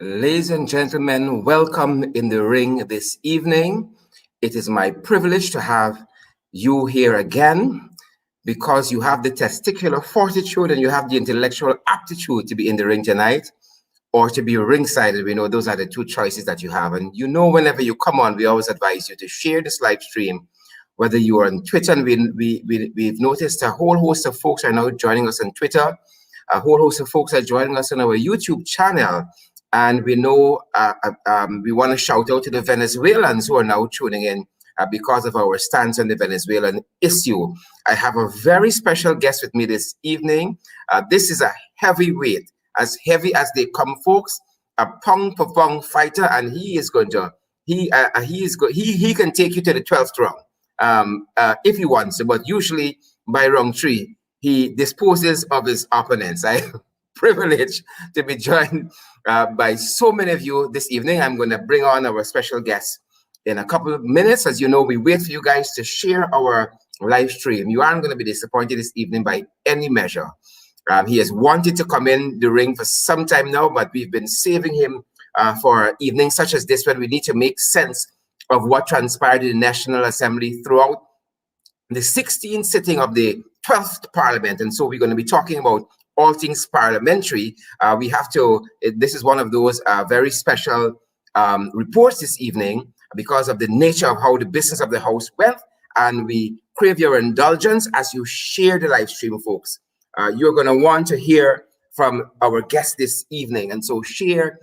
Ladies and gentlemen, welcome in the ring this evening. It is my privilege to have you here again because you have the testicular fortitude and you have the intellectual aptitude to be in the ring tonight or to be ringside. We know those are the two choices that you have. And you know, whenever you come on, we always advise you to share this live stream, whether you are on Twitter, and we've noticed a whole host of folks are now joining us on Twitter. A whole host of folks are joining us on our YouTube channel. And we know we want to shout out to the Venezuelans who are now tuning in because of our stance on the Venezuelan issue. I have a very special guest with me this evening. This is a heavyweight, as heavy as they come, folks. A pound-for-pound fighter, and he is going to he can take you to the 12th round if he wants to. But usually by round 3, he disposes of his opponents. I'm privileged to be joined by so many of you this evening. I'm going to bring on our special guest in a couple of minutes. As you know, we wait for you guys to share our live stream. You aren't going to be disappointed this evening by any measure. He has wanted to come in the ring for some time now, but we've been saving him for evenings such as this when we need to make sense of what transpired in the National Assembly throughout the 16th sitting of the 12th Parliament. And so we're going to be talking about all things parliamentary. We have to, this is one of those very special reports this evening because of the nature of how the business of the House went. And we crave your indulgence as you share the live stream, folks. You're going to want to hear from our guest this evening. And so share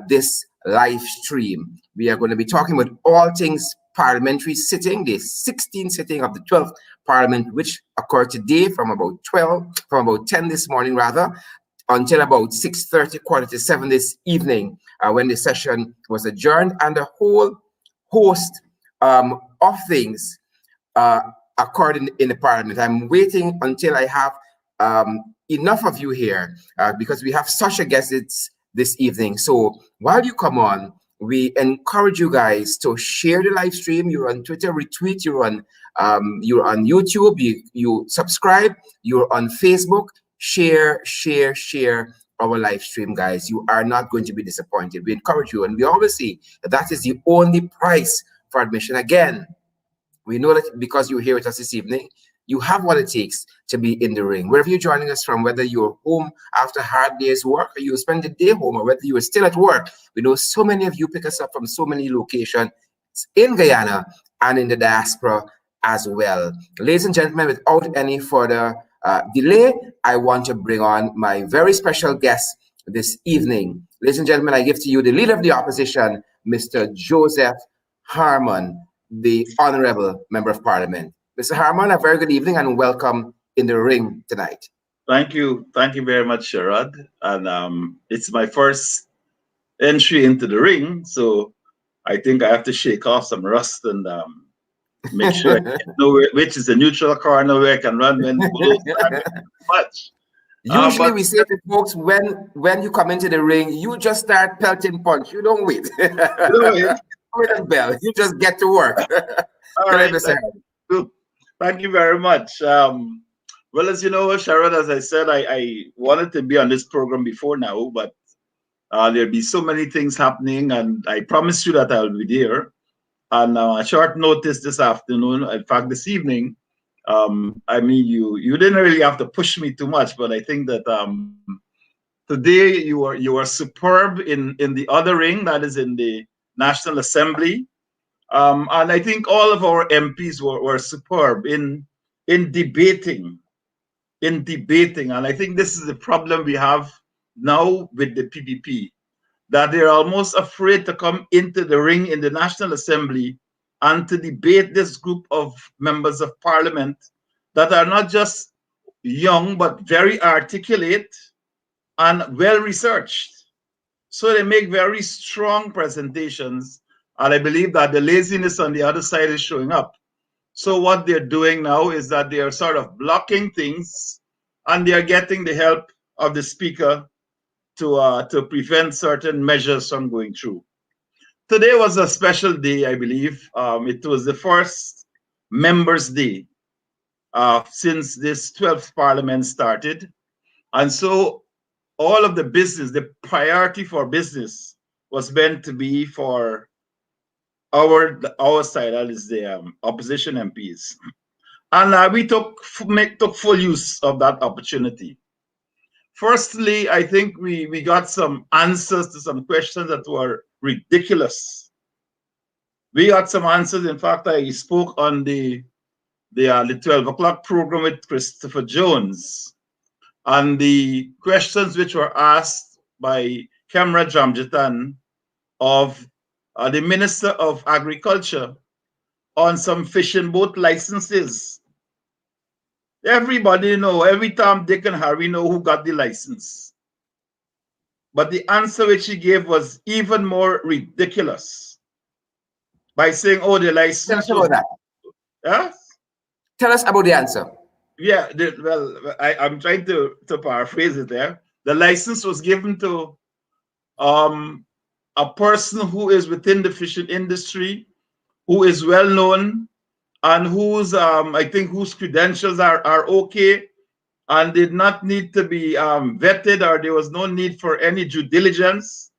this live stream. We are going to be talking about all things parliamentary sitting, the 16th sitting of the 12th Parliament, which occurred today from about 10 this morning rather, until about 6:30, 6:45 this evening, when the session was adjourned, and a whole host of things occurred in the Parliament. I'm waiting until I have enough of you here because we have such a guest this evening. So while you come on, we encourage you guys to share the live stream. You're on Twitter, retweet. You're on YouTube. You subscribe. You're on Facebook. Share our live stream, guys. You are not going to be disappointed. We encourage you, and we always say that is the only price for admission. Again, we know that because you're here with us this evening, you have what it takes to be in the ring. Wherever you're joining us from, whether you're home after a hard day's work, or you spend the day home, or whether you are still at work, we know so many of you pick us up from so many locations in Guyana and in the diaspora as well. Ladies and gentlemen, without any further delay, I want to bring on my very special guest this evening. Ladies and gentlemen, I give to you the Leader of the Opposition, Mr. Joseph Harmon, the Honorable Member of Parliament. Mr. Harmon, a very good evening and welcome in the ring tonight. Thank you. Thank you very much, Sherrod. And it's my first entry into the ring, so I think I have to shake off some rust and make sure I know which is the neutral corner where I can run when bullets are much. Usually we say to folks, when you come into the ring, you just start pelting punch. You don't wait. Bell. You just get to work. All right. Thank you very much. Well, as you know, Sharon, as I said, I wanted to be on this program before now, but there'll be so many things happening, and I promise you that I'll be there. And a short notice this afternoon, in fact, this evening, I mean, you didn't really have to push me too much, but I think that today you are superb in the other ring, that is in the National Assembly. And I think all of our MPs were superb in debating. And I think this is the problem we have now with the PPP, that they're almost afraid to come into the ring in the National Assembly and to debate this group of members of Parliament that are not just young, but very articulate and well-researched. So they make very strong presentations. And I believe that the laziness on the other side is showing up. So what they're doing now is that they are sort of blocking things, and they are getting the help of the speaker to prevent certain measures from going through. Today was a special day, I believe. It was the first Members' Day since this 12th Parliament started. And so all of the business, the priority for business was meant to be for our side, that is the opposition MPs. And we took full use of that opportunity. Firstly, I think we got some answers to some questions that were ridiculous. We got some answers. In fact, I spoke on the 12 o'clock program with Christopher Jones, and the questions which were asked by Camera Jamjitan of the Minister of Agriculture on some fishing boat licenses. Everybody know, every time Dick and Harry know who got the license. But the answer which he gave was even more ridiculous by saying, oh, the license Tell us about that. Yeah? Tell us about the answer. Yeah, well, I'm trying to paraphrase it there. The license was given to a person who is within the fishing industry, who is well known, and whose I think whose credentials are okay, and did not need to be vetted, or there was no need for any due diligence,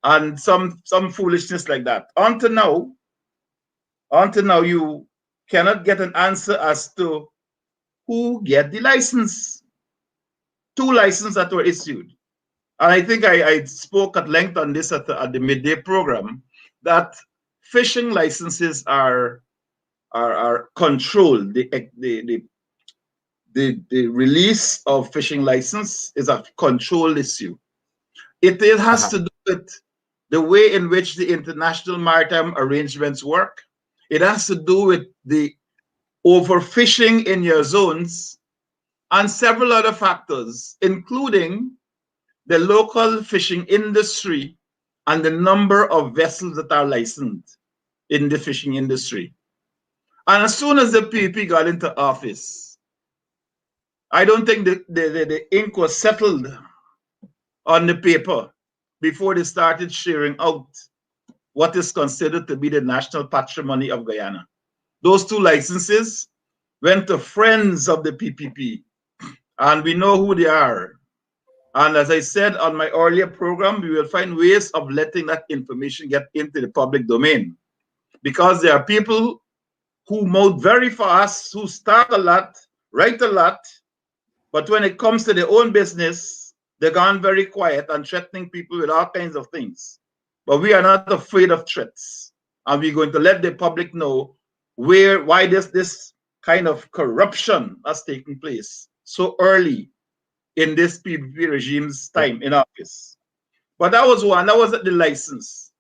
and some foolishness like that. Until now, you cannot get an answer as to who get the license. 2 licenses that were issued. And I think I spoke at length on this at the midday program, that fishing licenses are controlled. The release of fishing license is a control issue. It has to do with the way in which the international maritime arrangements work. It has to do with the overfishing in your zones and several other factors, including the local fishing industry and the number of vessels that are licensed in the fishing industry. And as soon as the PP got into office, I don't think the ink was settled on the paper before they started sharing out what is considered to be the national patrimony of Guyana. Those 2 licenses went to friends of the PPP, and we know who they are. And as I said on my earlier program, we will find ways of letting that information get into the public domain, because there are people who mouth very fast, who start a lot, write a lot, but when it comes to their own business, they're gone very quiet and threatening people with all kinds of things. But we are not afraid of threats, and we're going to let the public know why this kind of corruption has taken place so early in this PPP regime's time in office. But that was one. That was the license.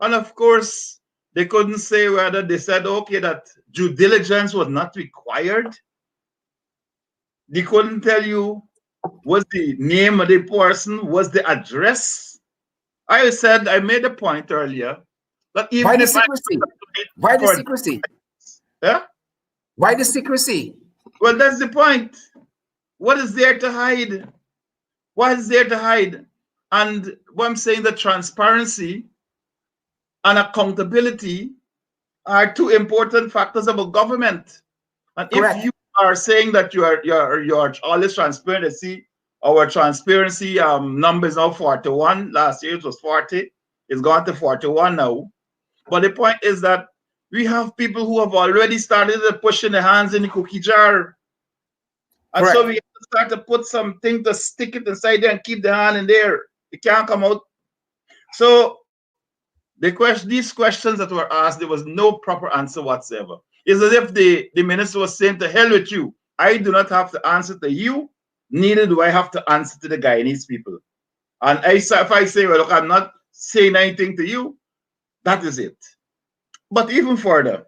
And of course, they couldn't say whether they said, okay, that due diligence was not required. They couldn't tell you what's the name of the person, what's the address. I made a point earlier that even why the secrecy? Why the secrecy? Yeah? Why the secrecy? Well, that's the point. What is there to hide? What is there to hide? And what I'm saying, that transparency and accountability are 2 important factors of a government. And Correct. If you are saying that you are always transparent, see, our transparency number is now 41. Last year it was 40. It's gone to 41 now. But the point is that we have people who have already started pushing their hands in the cookie jar. And Correct. So we have to start to put something to stick it inside there and keep the hand in there. It can't come out. So these questions that were asked, there was no proper answer whatsoever. It's as if the minister was saying, to hell with you. I do not have to answer to you, neither do I have to answer to the Guyanese people. And if I say, well, look, I'm not saying anything to you, that is it. But even further,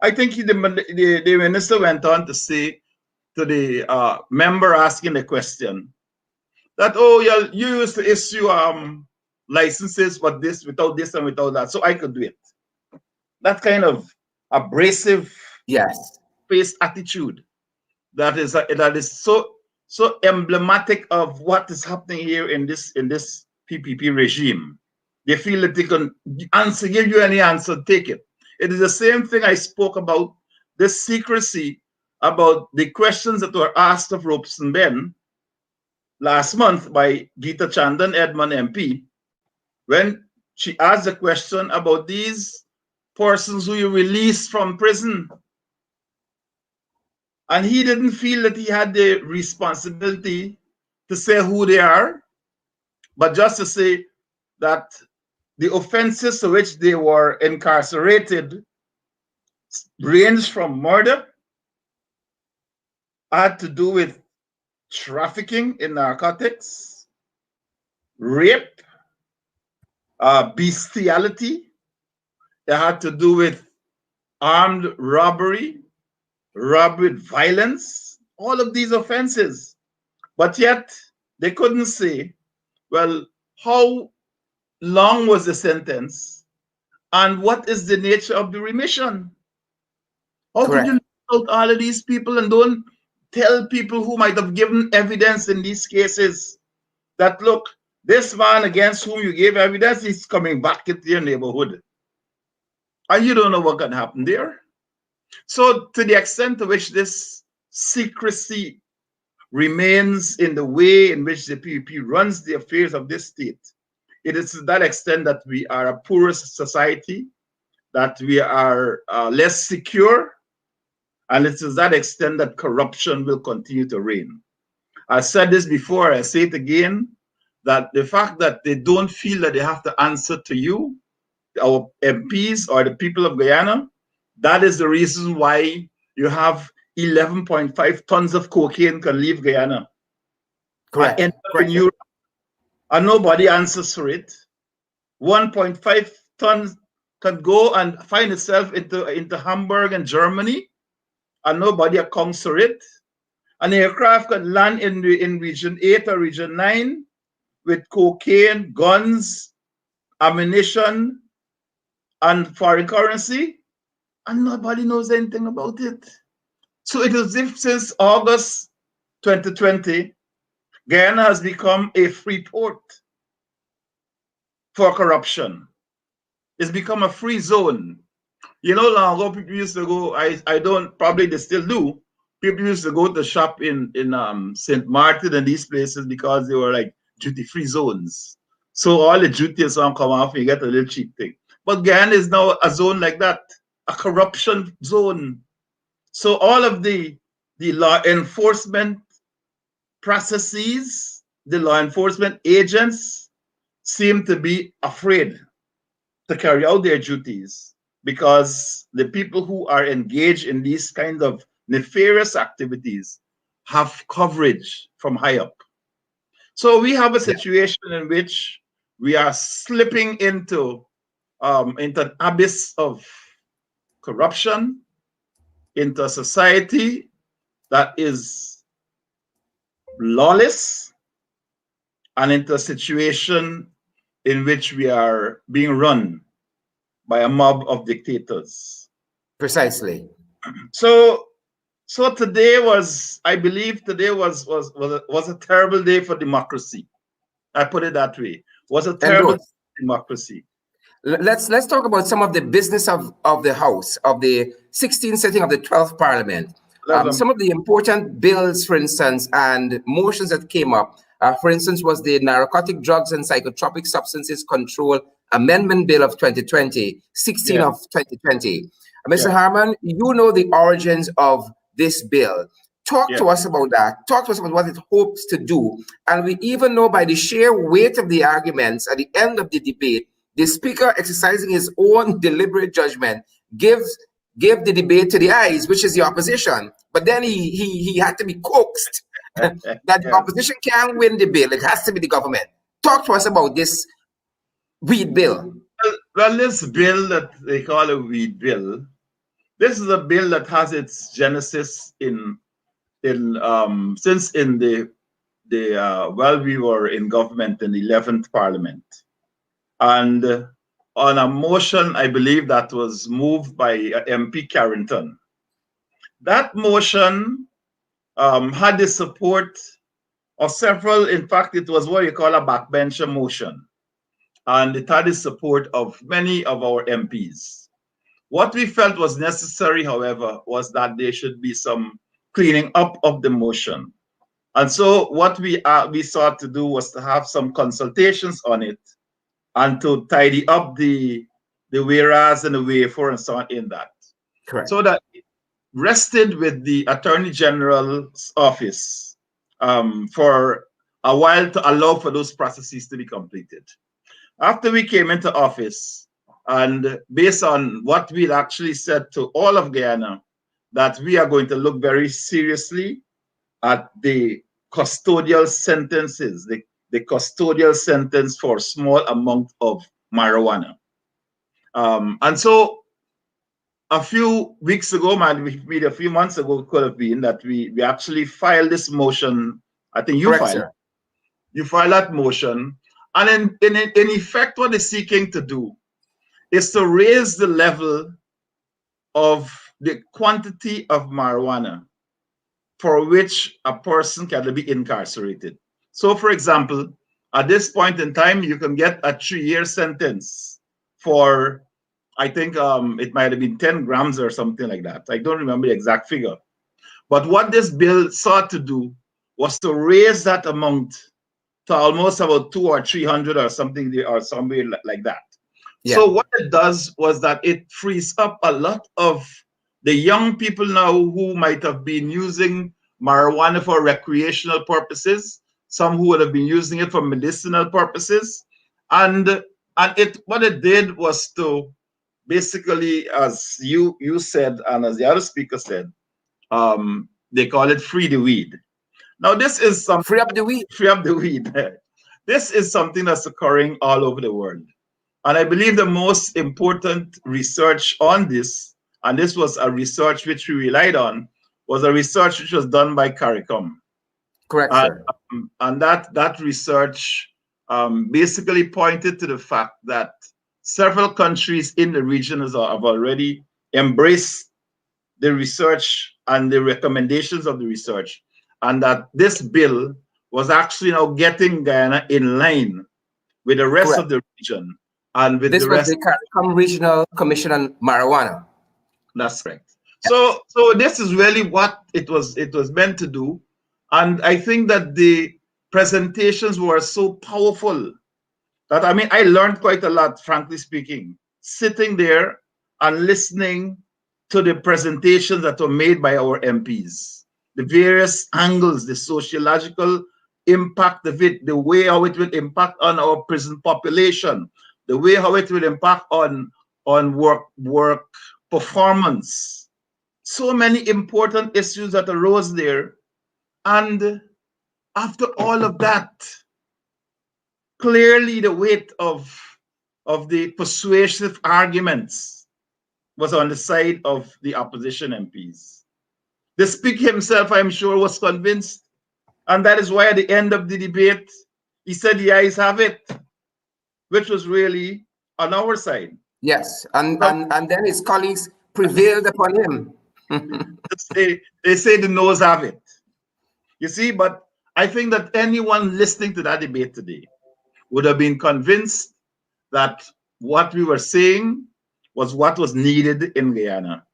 I think the minister went on to say to the member asking the question that, oh, yeah, you used to issue licenses for this, without this and without that, so I could do it. That kind of abrasive, faced attitude that is so emblematic of what is happening here in this PPP regime. They feel that they can give you any answer, take it. It is the same thing I spoke about, this secrecy about the questions that were asked of Robeson Ben last month by Geeta Chandan Edmund MP, when she asked the question about these persons who you released from prison. And he didn't feel that he had the responsibility to say who they are, but just to say that the offenses to which they were incarcerated ranged from murder, had to do with trafficking in narcotics, rape, bestiality. It had to do with armed robbery, robbery with violence, all of these offenses. But yet they couldn't say, well, how long was the sentence and what is the nature of the remission? How could you leave out all of these people and don't tell people who might have given evidence in these cases that, look, this man against whom you gave evidence is coming back into your neighborhood? And you don't know what can happen there. So to the extent to which this secrecy remains in the way in which the PPP runs the affairs of this state, it is to that extent that we are a poorest society, that we are less secure, and it's to that extent that corruption will continue to reign. I said this before, I say it again, that the fact that they don't feel that they have to answer to you, our MPs or the people of Guyana, that is the reason why you have 11.5 tons of cocaine can leave Guyana. Correct. And end up in Europe, and nobody answers for it. 1.5 tons can go and find itself into Hamburg and Germany, and nobody accounts for it. An aircraft can land in region 8 or region 9 with cocaine, guns, ammunition, and foreign currency, and nobody knows anything about it. So it is if since August 2020, Guyana has become a free port for corruption. It's become a free zone. You know, long ago people used to go, I don't, probably they still do, people used to go to shop in St. Martin and these places because they were like duty-free zones. So all the duties come off and you get a little cheap thing. But Guyana is now a zone like that, a corruption zone. So all of the law enforcement processes, the law enforcement agents seem to be afraid to carry out their duties because the people who are engaged in these kind of nefarious activities have coverage from high up. So we have a situation in which we are slipping into an abyss of corruption, into a society that is lawless, and into a situation in which we are being run by a mob of dictators. Precisely. So today was, I believe today was a terrible day for democracy. I put it that way. Was a terrible democracy. Let's talk about some of the business of the House, of the 16th sitting of the 12th Parliament. Some of the important bills, for instance, and motions that came up, for instance, was the Narcotic Drugs and Psychotropic Substances Control Amendment Bill of 2020, 16 of 2020. Mr. Harman, you know the origins of this bill. Talk to us about that. Talk to us about what it hopes to do. And we even know by the sheer weight of the arguments at the end of the debate, the Speaker, exercising his own deliberate judgment, gave the debate to the ayes, which is the opposition. But then he had to be coaxed that the opposition can't win the bill. It has to be the government. Talk to us about this weed bill. Well, this bill that they call a weed bill, this is a bill that has its genesis since we were in government in the 11th Parliament. And on a motion, I believe that was moved by MP Carrington. That motion had the support of several, in fact, it was what you call a backbencher motion. And it had the support of many of our MPs. What we felt was necessary, however, was that there should be some cleaning up of the motion. And so what we sought to do was to have some consultations on it and to tidy up the whereas and the wherefore and so on in that. Correct. So that it rested with the Attorney General's office for a while to allow for those processes to be completed. After we came into office, and based on what we'd actually said to all of Guyana, that we are going to look very seriously at the custodial sentences, the custodial sentence for small amount of marijuana. And so a few weeks ago, maybe a few months ago, it could have been that we actually filed this motion. I think you filed. Sir. You filed that motion. And in effect, what they're seeking to do is to raise the level of the quantity of marijuana for which a person can be incarcerated. So, for example, at this point in time, you can get a 3-year sentence for, I think it might have been 10 grams or something like that. I don't remember the exact figure. But what this bill sought to do was to raise that amount to almost about 200 or 300 or something, or somewhere like that. Yeah. So what it does was that it frees up a lot of the young people now who might have been using marijuana for recreational purposes, some who would have been using it for medicinal purposes. And what it did was to basically, as you said, and as the other speaker said, they call it free the weed. Now, this is some free up the weed. Free up the weed. This is something that's occurring all over the world. And I believe the most important research on this, and this was a research which we relied on, was a research which was done by CARICOM. Correct, sir. And that research basically pointed to the fact that several countries in the region have already embraced the research and the recommendations of the research, and that this bill was actually now getting Guyana in line with the rest of the region and with the rest. This was the CARICOM Regional Commission on Marijuana. That's correct. So this is really what it was meant to do, and I think that the presentations were so powerful that, I mean, I learned quite a lot, frankly speaking, sitting there and listening to the presentations that were made by our MPs, the various angles, the sociological impact of it, the way how it will impact on our prison population, the way how it will impact on work performance. So many important issues that arose there. And after all of that, clearly the weight of the persuasive arguments was on the side of the opposition MPs. The speaker himself, I'm sure, was convinced. And that is why at the end of the debate, he said the ayes have it, which was really on our side. Yes, and then his colleagues prevailed upon him. They say the noes have it. You see, but I think that anyone listening to that debate today would have been convinced that what we were saying was what was needed in Guyana,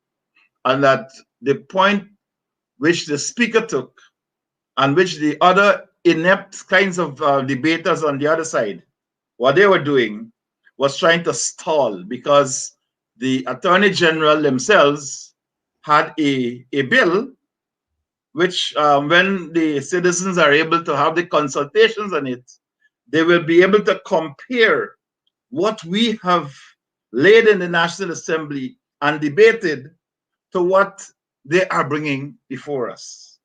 and that the point which the speaker took and which the other inept kinds of debaters on the other side, what they were doing was trying to stall, because the Attorney General themselves had a bill which when the citizens are able to have the consultations on it, they will be able to compare what we have laid in the National Assembly and debated to what they are bringing before us.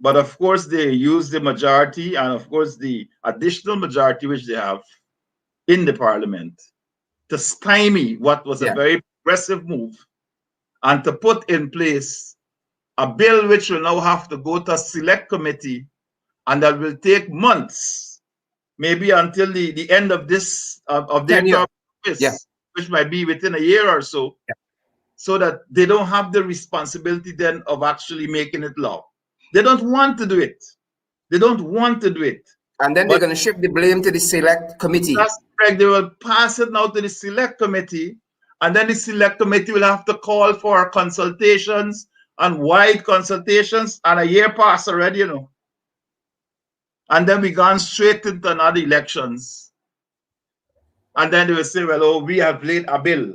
But of course, they use the majority and of course the additional majority which they have in the parliament to stymie what was a very progressive move, and to put in place a bill which will now have to go to a select committee, and that will take months, maybe until the end of this of their term, which might be within a year or so, so that they don't have the responsibility then of actually making it law. They don't want to do it. They don't want to do it. And then they're going to shift the blame to the select committee. That's correct. They will pass it now to the select committee, and then the select committee will have to call for consultations and wide consultations, and a year passed already, you know. And then we gone straight into another elections. And then they will say, well, oh, we have laid a bill.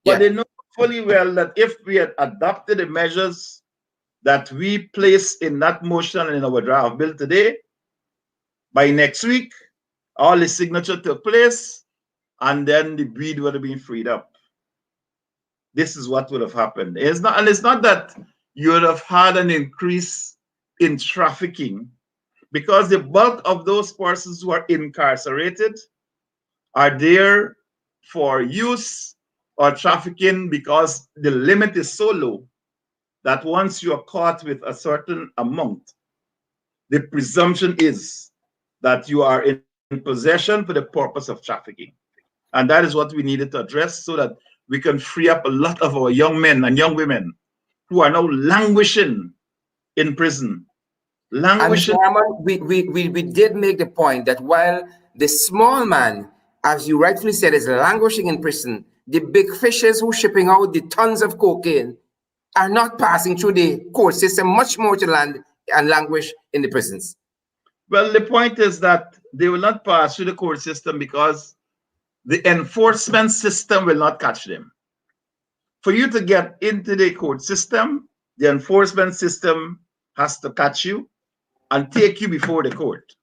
But they know fully well that if we had adopted the measures that we place in that motion and in our draft bill today, by next week, all the signature took place, and then the breed would have been freed up. This is what would have happened. It's not that you would have had an increase in trafficking, because the bulk of those persons who are incarcerated are there for use or trafficking, because the limit is so low that once you are caught with a certain amount, the presumption is that you are in possession for the purpose of trafficking. And that is what we needed to address, so that we can free up a lot of our young men and young women who are now languishing in prison. Languishing. And we did make the point that while the small man, as you rightfully said, is languishing in prison, the big fishes who shipping out the tons of cocaine are not passing through the court system, much more to land and languish in the prisons. Well, the point is that they will not pass through the court system because the enforcement system will not catch them. For you to get into the court system, the enforcement system has to catch you and take you before the court.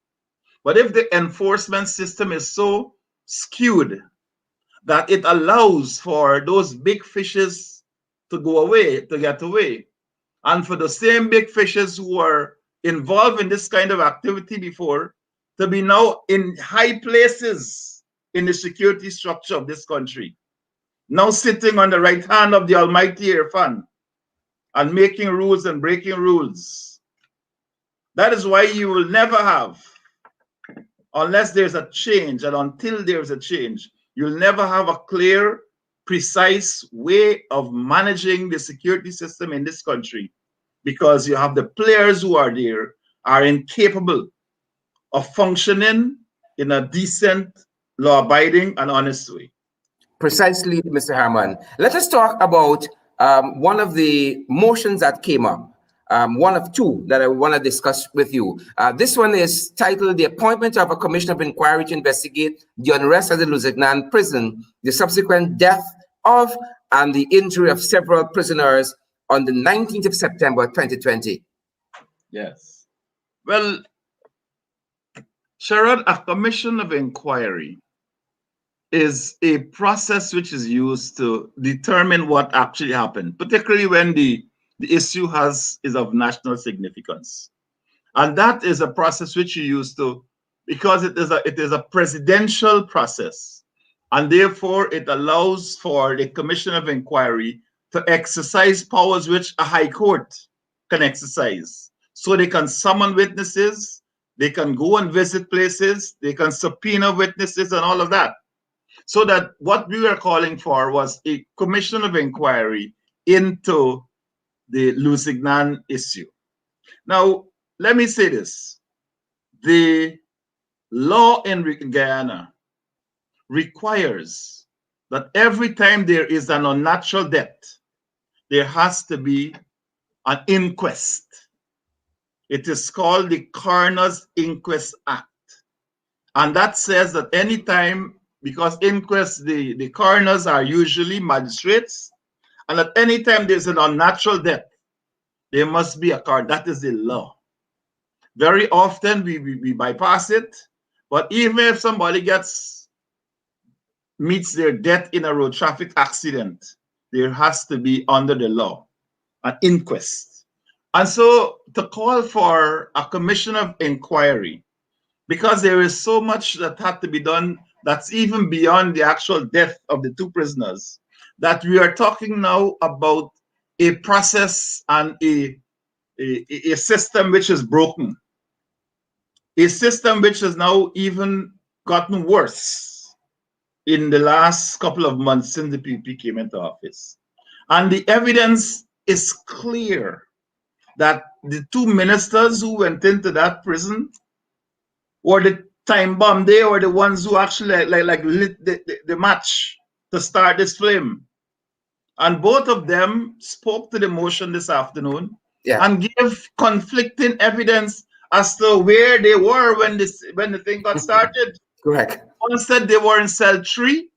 But if the enforcement system is so skewed that it allows for those big fishes to go away, to get away, and for the same big fishes who are involved in this kind of activity before to be now in high places in the security structure of this country, now sitting on the right hand of the almighty Irfan and making rules and breaking rules. That is why you will never have, unless there's a change, and until there's a change, you'll never have a clear, precise way of managing the security system in this country, because you have the players who are there are incapable of functioning in a decent, law-abiding, and honest way. Precisely, Mr. Harman. Let us talk about one of the motions that came up, one of two that I want to discuss with you. This one is titled "The Appointment of a Commission of Inquiry to Investigate the Unrest at the Louisiana Prison, the Subsequent Death of and the Injury of Several Prisoners on the 19th of September, 2020. Yes. Well, Sherrod, a commission of inquiry is a process which is used to determine what actually happened, particularly when the issue is of national significance. And that is a process which you use to, because it is a presidential process, and therefore it allows for the commission of inquiry to exercise powers which a high court can exercise. So they can summon witnesses, they can go and visit places, they can subpoena witnesses and all of that. So that what we were calling for was a commission of inquiry into the Lusignan issue. Now, let me say this. The law in Guyana requires that every time there is an unnatural death, there has to be an inquest. It is called the Coroner's Inquest Act. And that says that anytime, because inquests, the coroners are usually magistrates, and at any time there's an unnatural death, there must be a coroner. That is the law. Very often we bypass it, but even if somebody meets their death in a road traffic accident, there has to be, under the law, an inquest. And so to call for a commission of inquiry, because there is so much that had to be done that's even beyond the actual death of the two prisoners, that we are talking now about a process and a system which is broken, a system which has now even gotten worse in the last couple of months since the PP came into office. And the evidence is clear that the two ministers who went into that prison were the time bomb. They were the ones who actually lit the match to start this flame. And both of them spoke to the motion this afternoon, and gave conflicting evidence as to where they were when the thing got started. Correct. One said they were in cell 3,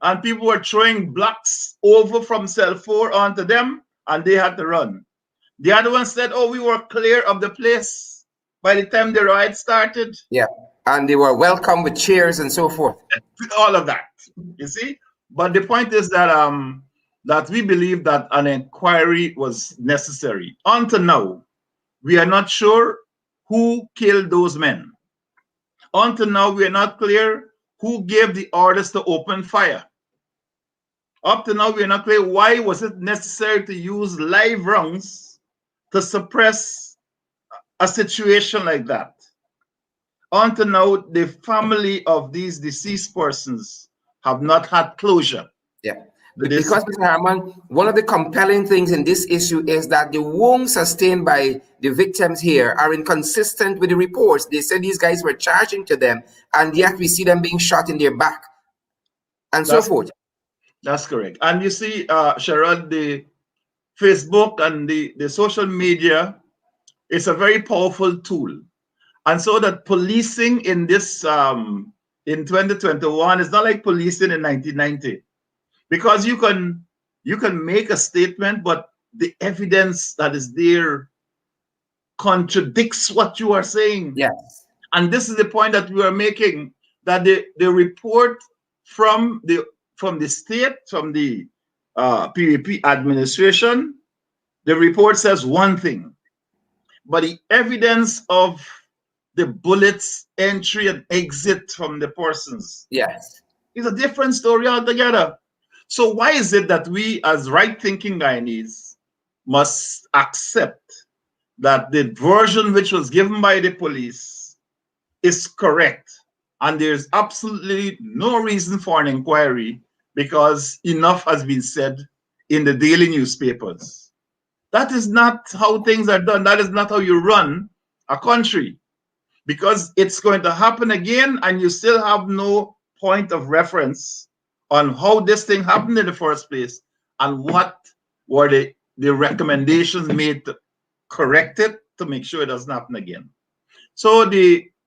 and people were throwing blocks over from cell 4 onto them, and they had to run. The other one said, oh, we were clear of the place by the time the riot started. Yeah. And they were welcomed with cheers and so forth. All of that, you see. But the point is that that we believe that an inquiry was necessary. Until now, we are not sure who killed those men. Until now, we are not clear who gave the orders to open fire. Up to now, we are not clear why was it necessary to use live rounds to suppress a situation like that. Until now, the family of these deceased persons have not had closure. Yeah. Because, Mr. Harman, one of the compelling things in this issue is that the wounds sustained by the victims here are inconsistent with the reports. They said these guys were charging to them, and yet we see them being shot in their back and so forth. That's correct. And you see, Sherrod, the Facebook and the social media is a very powerful tool. And so that policing in this, in 2021 is not like policing in 1990. Because you can make a statement, but the evidence that is there contradicts what you are saying. Yes. And this is the point that we are making, that the report from the state, from the PVP administration, the report says one thing, but the evidence of the bullets entry and exit from the persons, yes, is a different story altogether. So why is it that we as right-thinking Guyanese must accept that the version which was given by the police is correct, and there's absolutely no reason for an inquiry because enough has been said in the daily newspapers? That is not how things are done. That is not how you run a country, because it's going to happen again and you still have no point of reference on how this thing happened in the first place and what were the recommendations made to correct it to make sure it doesn't happen again. So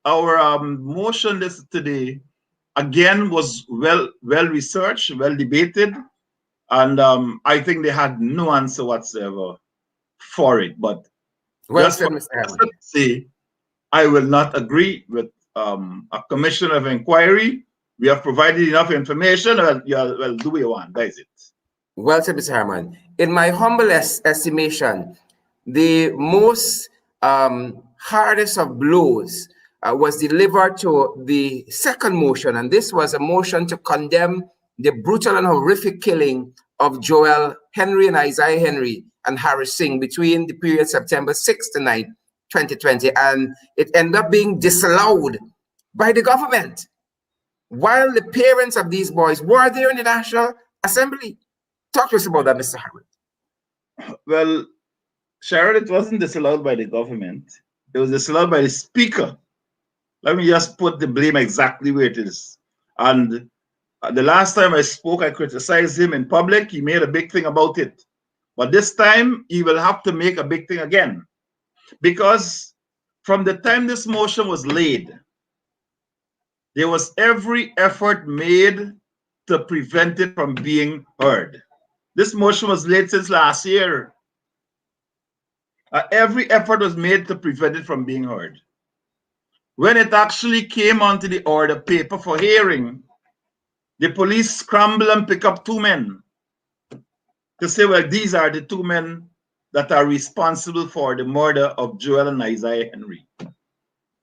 our motion today again was well researched, well debated, and I think they had no answer whatsoever for it. But well just said, for Mr. Harman. say, I will not agree with a commission of inquiry. We have provided enough information. Well, do what you want. That is it. Well said, Mr. Harman. In my humble estimation, the most hardest of blows was delivered to the second motion, and this was a motion to condemn the brutal and horrific killing of Joel Henry and Isaiah Henry and Harris Singh between the period September 6th to 9th, 2020, and it ended up being disallowed by the government while the parents of these boys were there in the National Assembly. Talk to us about that, Mr. Harman. Well, Sharon, it wasn't disallowed by the government. It was disallowed by the Speaker. Let me just put the blame exactly where it is. And the last time I spoke, I criticized him in public. He made a big thing about it. But this time, he will have to make a big thing again. Because from the time this motion was laid, there was every effort made to prevent it from being heard. This motion was laid since last year. Every effort was made to prevent it from being heard. When it actually came onto the order paper for hearing, the police scrambled and picked up 2 men to say, well, these are the 2 men that are responsible for the murder of Joel and Isaiah Henry.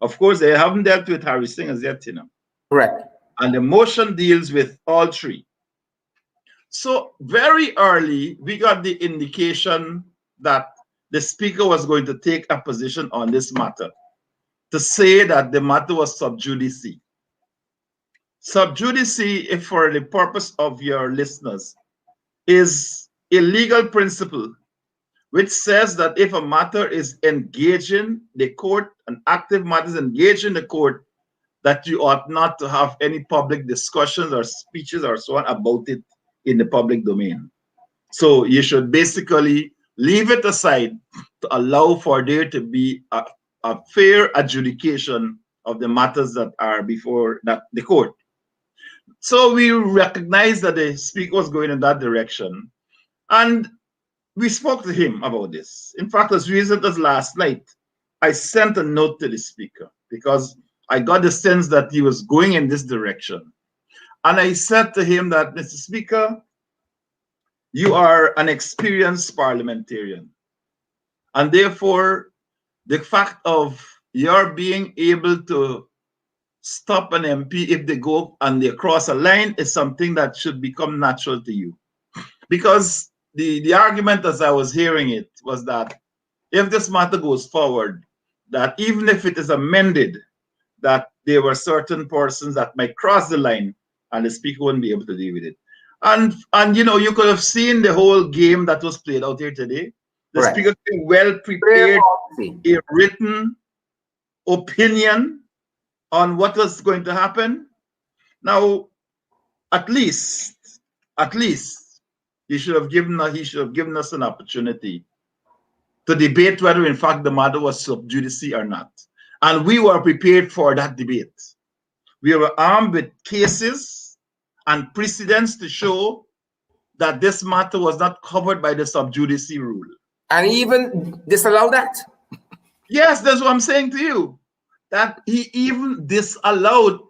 Of course, they haven't dealt with Harry Singh as yet, you know. Correct. And the motion deals with all 3. So very early, we got the indication that the Speaker was going to take a position on this matter, to say that the matter was sub judice. Sub judice, if for the purpose of your listeners, is a legal principle which says that if a matter is engaging the court, an active matter is engaging the court, that you ought not to have any public discussions or speeches or so on about it in the public domain. So you should basically leave it aside to allow for there to be a fair adjudication of the matters that are before the court. So we recognize that the speaker was going in that direction, and we spoke to him about this. In fact, as recent as last night, I sent a note to the speaker because I got the sense that he was going in this direction. And I said to him that, Mr. Speaker, you are an experienced parliamentarian. And therefore, the fact of your being able to stop an MP if they go and they cross a line is something that should become natural to you. Because the argument as I was hearing it was that if this matter goes forward, that even if it is amended, that there were certain persons that might cross the line and the speaker wouldn't be able to deal with it. And you know, you could have seen the whole game that was played out here today. The speaker came well prepared, a written opinion on what was going to happen. Now, at least he should have given us an opportunity to debate whether in fact the matter was sub judice or not. And we were prepared for that debate. We were armed with cases and precedents to show that this matter was not covered by the sub judice rule. And even disallow that? Yes, that's what I'm saying to you. That he even disallowed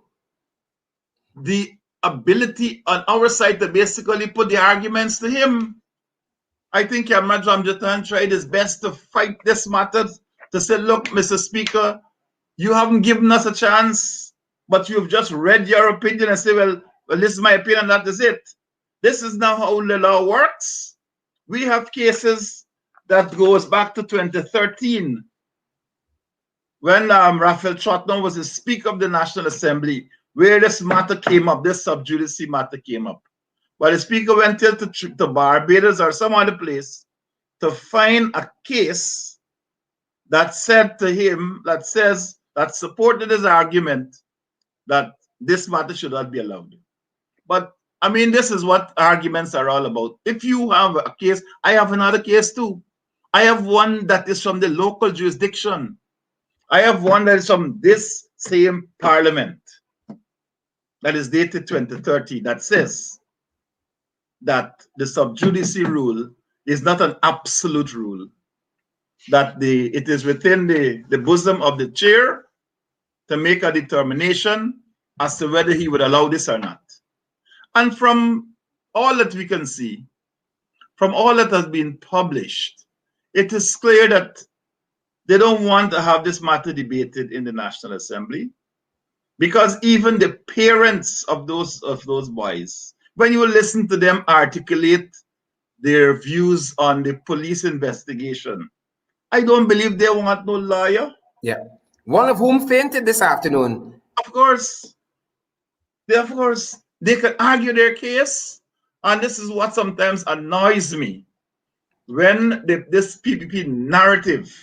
the ability on our side to basically put the arguments to him. I think Cameron Jamjatan tried his best to fight this matter, to say, look, Mr. Speaker, you haven't given us a chance, but you've just read your opinion and say, well, this is my opinion, that is it. This is not how the law works. We have cases that goes back to 2013 when Raphael Trotman was the Speaker of the National Assembly, where this matter came up, this sub judice matter came up. But the Speaker went to Barbados or some other place to find a case that said to him, that supported his argument that this matter should not be allowed. But I mean, this is what arguments are all about. If you have a case, I have another case too. I have one that is from the local jurisdiction. I have one that is from this same parliament that is dated 2030 that says that the sub judice rule is not an absolute rule, that it is within the bosom of the chair to make a determination as to whether he would allow this or not. And from all that we can see, from all that has been published, it is clear that they don't want to have this matter debated in the National Assembly, because even the parents of those boys, when you listen to them articulate their views on the police investigation, I don't believe they want no lawyer. Yeah. One of whom fainted this afternoon. Of course, they can argue their case, and this is what sometimes annoys me when this PPP narrative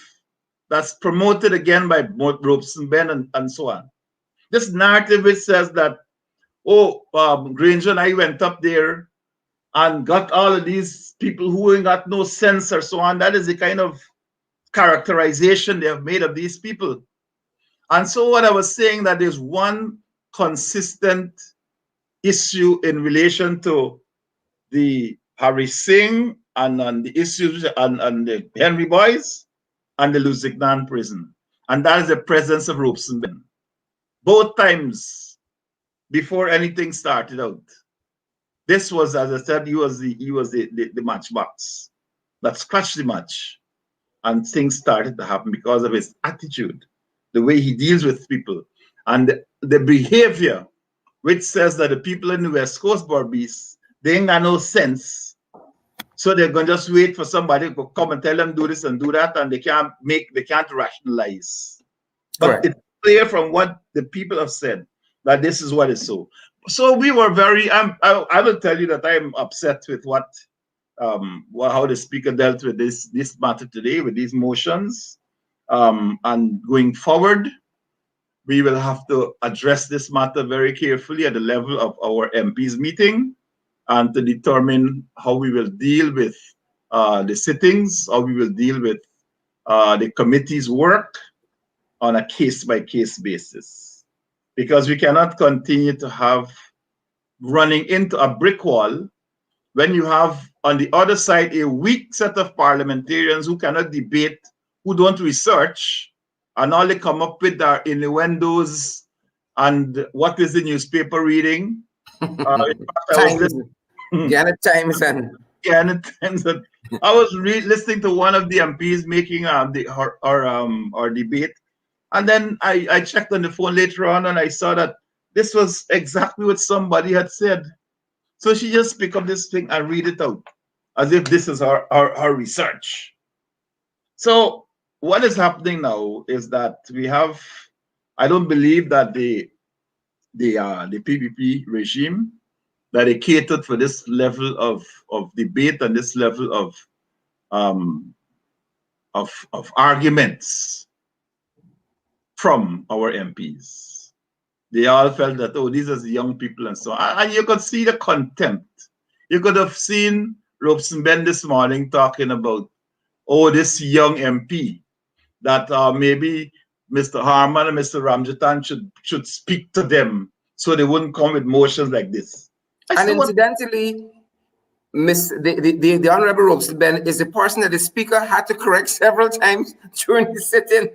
that's promoted again by Robeson Ben and so on. This narrative which says that, Granger and I went up there and got all of these people who ain't got no sense or so on. That is the kind of characterization they have made of these people. And so what I was saying, that there's one consistent issue in relation to the Harry Singh and the issues on the Henry Boys and the Luzignan prison. And that is the presence of Robeson Ben. Both times before anything started out. This was, as I said, he was the matchbox that scratched the match. And things started to happen because of his attitude, the way he deals with people, and the behavior which says that the people in the West Coast, Barbies, they ain't got no sense. So they're going to just wait for somebody to come and tell them do this and do that, and they can't rationalize. But it's clear from what the people have said that this is what is so. So we were very, I will tell you that I'm upset with how the speaker dealt with this matter today, with these motions. And going forward, we will have to address this matter very carefully at the level of our MPs meeting, and to determine how we will deal with the sittings, how we will deal with the committee's work, on a case-by-case basis, because we cannot continue to have running into a brick wall when you have on the other side a weak set of parliamentarians who cannot debate, who don't research, and all they come up with are innuendos and what is the newspaper reading. Times, Janet Times, and Janet Times. I was listening to one of the MPs making our debate, and then I checked on the phone later on, and I saw that this was exactly what somebody had said. So she just picked up this thing and read it out as if this is her research. So what is happening now is that we have, I don't believe that the PPP regime, that they catered for this level of debate and this level of arguments from our MPs. They all felt that, oh, these are the young people and so on. And you could see the contempt. You could have seen Robson-Ben this morning talking about, oh, this young MP, that maybe Mr. Harman and Mr. Ramjatan should speak to them so they wouldn't come with motions like this. And incidentally, the Honorable Robson-Ben is the person that the Speaker had to correct several times during the sitting.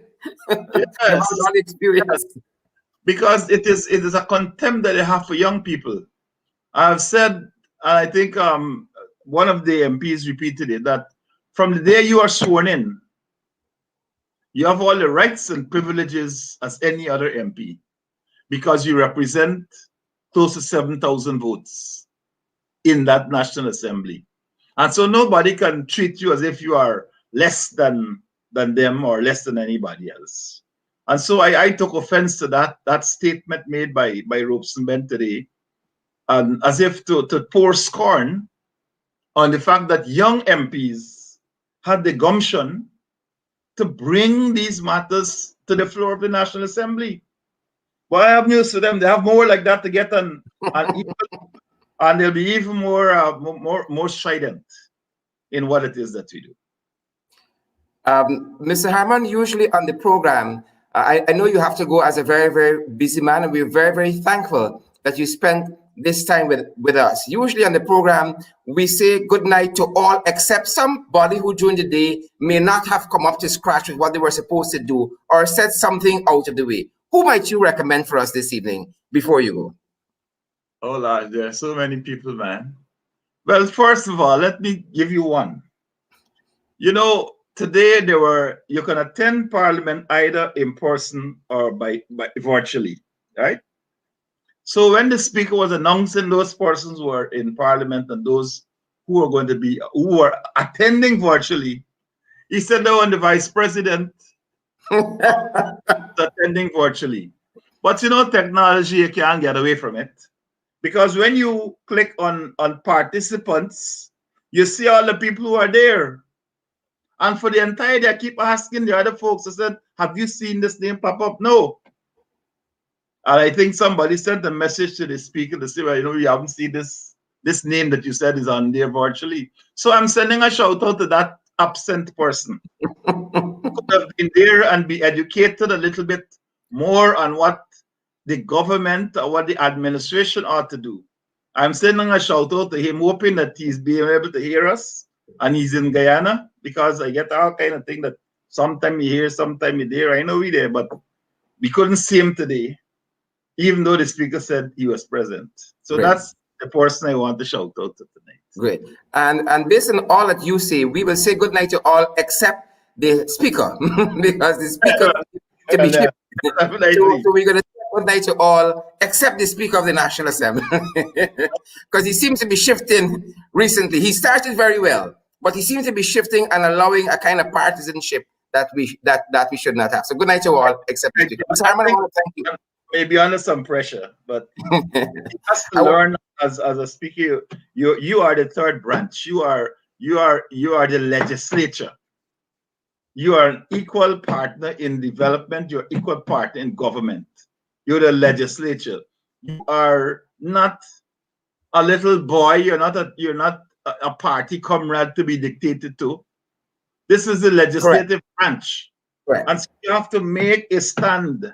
Yes. All the experience. Because it is a contempt that they have for young people. I've said, and I think one of the MPs repeated it, that from the day you are sworn in, you have all the rights and privileges as any other MP, because you represent close to 7,000 votes in that National Assembly. And so nobody can treat you as if you are less than them or less than anybody else. And so I took offense to that statement made by Robson-Ben today, and as if to pour scorn on the fact that young MPs had the gumption to bring these matters to the floor of the National Assembly. Well, I have news for them. They have more like that to get on and they'll be even more strident in what it is that we do. Mr. Harman, usually on the program, I know you have to go as a very, very busy man, and we're very, very thankful that you spent this time with us. Usually on the program, we say good night to all except somebody who during the day may not have come up to scratch with what they were supposed to do or said something out of the way. Who might you recommend for us this evening before you go? Oh, Lord, there are so many people, man. Well, first of all, let me give you one. You know, today you can attend Parliament either in person or by virtually, right? So when the Speaker was announcing those persons who were in Parliament and those who were attending virtually, he said they were the Vice President attending virtually. But you know, technology, you can't get away from it. Because when you click on participants, you see all the people who are there. And for the entire day, I keep asking the other folks, I said, have you seen this name pop up? No. And I think somebody sent a message to the Speaker to say, well, you know, you haven't seen this name that you said is on there virtually. So I'm sending a shout out to that absent person. Could have been there and be educated a little bit more on what the government or what the administration ought to do. I'm sending a shout out to him, hoping that he's being able to hear us, and he's in Guyana, because I get all kind of thing that sometime you hear, sometime you there. I know we there, but we couldn't see him today, even though the Speaker said he was present. So Great. That's the person I want to shout out to tonight. Great. And based on all that you say, we will say good night to all except the Speaker, because the Speaker to be so we're going to say good night to all except the Speaker of the National Assembly, because he seems to be shifting recently. He started very well, but he seems to be shifting and allowing a kind of partisanship that we should not have. So good night to all except the Speaker. Mr. Harman, I want to thank you. Maybe under some pressure, but he has to learn as a Speaker. You are the third branch. You are the legislature. You are an equal partner in development. You're equal partner in government. You're the legislature. You are not a little boy. You're not a party comrade to be dictated to. This is the legislative branch. Correct. And so you have to make a stand.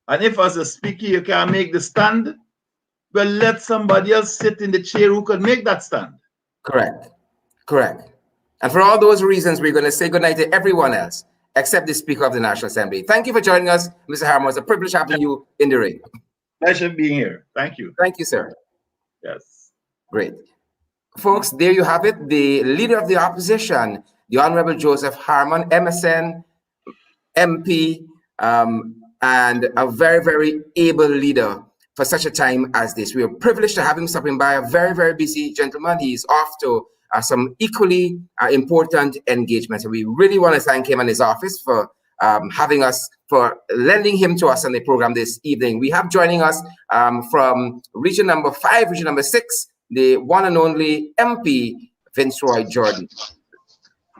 And if as a speaker you can't make the stand, well, let somebody else sit in the chair who can make that stand. Correct. Correct. And for all those reasons, we're going to say goodnight to everyone else except the Speaker of the National Assembly. Thank you for joining us, Mr. Harmon. It's a privilege having you in the ring. Pleasure being here. Thank you. Thank you, sir. Yes. Great. Folks, there you have it. The Leader of the Opposition, the Honorable Joseph Harmon, MSN, MP, and a very, very able leader for such a time as this. We are privileged to have him stopping by, a very, very busy gentleman. He's off to some equally important engagements. And we really want to thank him and his office for having us, for lending him to us on the program this evening. We have joining us from region number 5, region number 6, the one and only MP, Viceroy Jordan.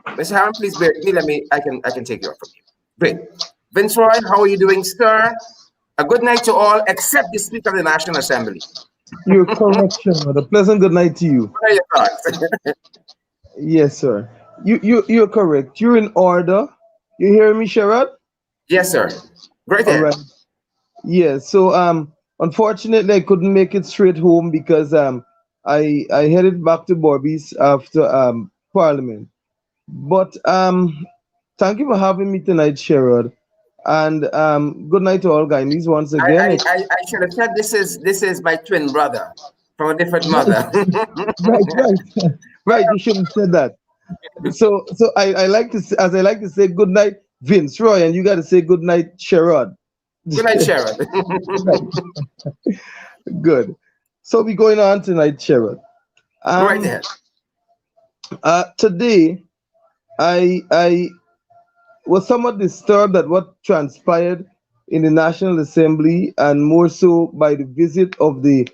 Mr. Harron, please bear with me. I can take you off from here. Great. Viceroy, how are you doing, sir? A good night to all except the Speaker of the National Assembly. You're correct, Sherrod. A pleasant good night to you. What are your thoughts? Yes, sir. You're correct. You're in order. You hear me, Sherrod? Yes, sir. Great. All right. Yeah. So unfortunately I couldn't make it straight home because I headed back to Barbies after Parliament. But thank you for having me tonight, Sherrod. And good night to all Guyanese once again. I should have said this is my twin brother from a different mother. Right. You should have said that. So I like to say good night, Vince Roy, and you got to say good night, Sherrod. Good night, Sherrod. Good. So we're going on tonight, Sherrod. Right there. Today, I was somewhat disturbed at what transpired in the National Assembly, and more so by the visit of the